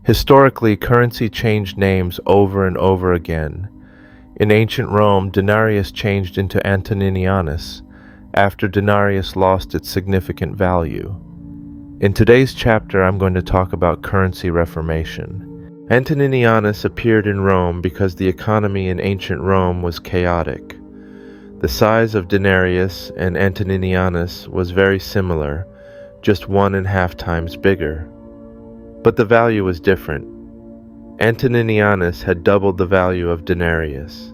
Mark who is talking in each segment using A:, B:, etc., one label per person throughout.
A: Historically, currency changed names over and over again. In ancient Rome, denarius changed into antoninianus after denarius lost its significant value. In today's chapter, I'm going to talk about currency reformation. Antoninianus appeared in Rome because the economy in ancient Rome was chaotic. The size of denarius and antoninianus was very similar, just 1.5 times bigger. But the value was different. Antoninianus had doubled the value of denarius.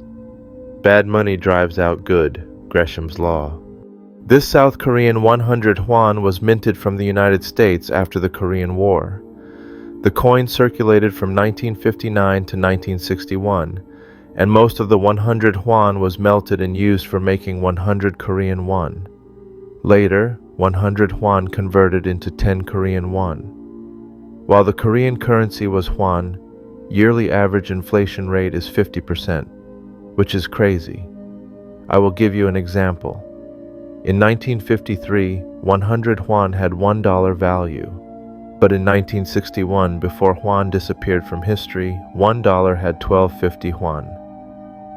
A: Bad money drives out good, Gresham's law. This South Korean 100 won was minted from the United States after the Korean War. The coin circulated from 1959 to 1961, and most of the 100 won was melted and used for making 100 Korean won. Later, 100 won converted into 10 Korean won. While the Korean currency was won, yearly average inflation rate is 50%, which is crazy. I will give you an example. In 1953, 100 won had $1 value, but in 1961, before won disappeared from history, $1 had 1250 won.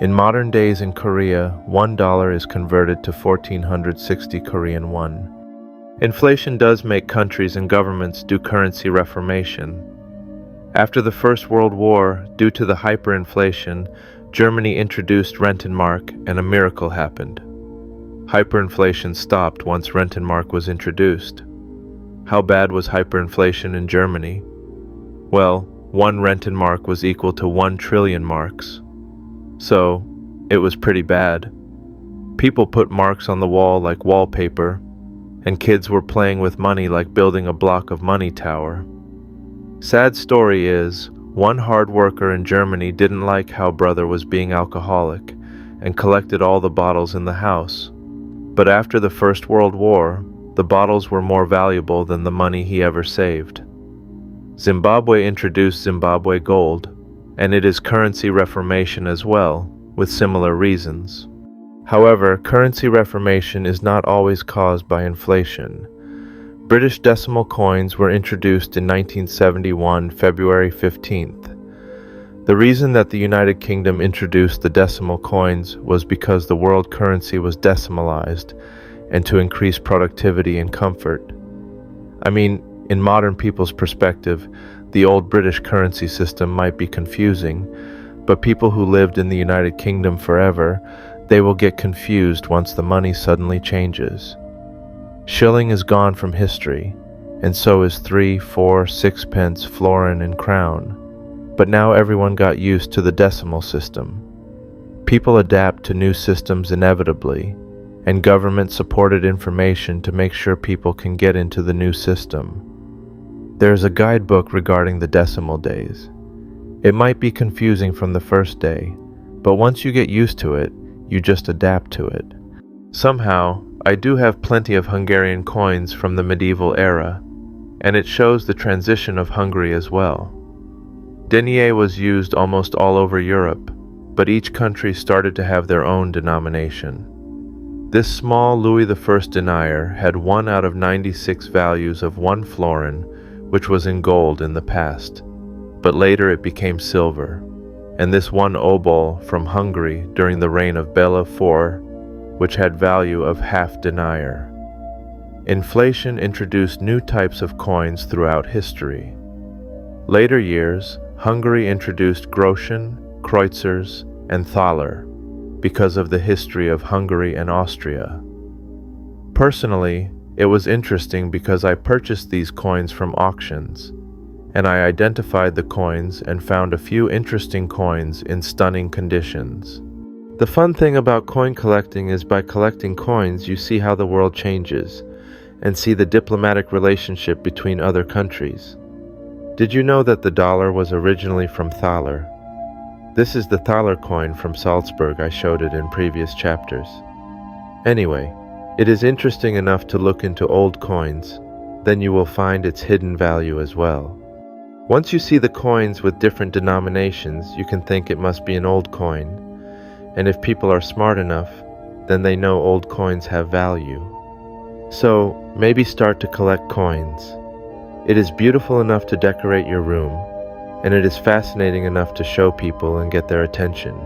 A: In modern days in Korea, $1 is converted to 1460 Korean won. Inflation does make countries and governments do currency reformation. After the First World War, due to the hyperinflation, Germany introduced Rentenmark and a miracle happened. Hyperinflation stopped once Rentenmark was introduced. How bad was hyperinflation in Germany? Well, 1 Rentenmark was equal to 1 trillion marks. So, it was pretty bad. People put marks on the wall like wallpaper, and kids were playing with money like building a block of money tower. Sad story is, one hard worker in Germany didn't like how brother was being alcoholic and collected all the bottles in the house. But after the First World War, the bottles were more valuable than the money he ever saved. Zimbabwe introduced Zimbabwe gold, and it is currency reformation as well, with similar reasons. However, currency reformation is not always caused by inflation. British decimal coins were introduced in 1971, February 15th. The reason that the United Kingdom introduced the decimal coins was because the world currency was decimalized and to increase productivity and comfort. I mean, in modern people's perspective, the old British currency system might be confusing, but people who lived in the United Kingdom forever, they will get confused once the money suddenly changes. Shilling is gone from history, and so is 3, 4, 6 pence, florin, and crown. But now everyone got used to the decimal system. People adapt to new systems inevitably, and government supported information to make sure people can get into the new system. There is a guidebook regarding the decimal days. It might be confusing from the first day, but once you get used to it, you just adapt to it. Somehow, I do have plenty of Hungarian coins from the medieval era, and it shows the transition of Hungary as well. Denier was used almost all over Europe, but each country started to have their own denomination. This small Louis I denier had 1 out of 96 values of 1 florin, which was in gold in the past, but later it became silver, and this 1 obol from Hungary during the reign of Bela IV, which had value of half denier. Inflation introduced new types of coins throughout history. Later years, Hungary introduced groschen, kreuzers, and thaler because of the history of Hungary and Austria. Personally, it was interesting because I purchased these coins from auctions, and I identified the coins and found a few interesting coins in stunning conditions. The fun thing about coin collecting is by collecting coins you see how the world changes, and see the diplomatic relationship between other countries. Did you know that the dollar was originally from thaler? This is the thaler coin from Salzburg. I showed it in previous chapters. Anyway, it is interesting enough to look into old coins, then you will find its hidden value as well. Once you see the coins with different denominations, you can think it must be an old coin, and if people are smart enough, then they know old coins have value. So, maybe start to collect coins. It is beautiful enough to decorate your room, and it is fascinating enough to show people and get their attention.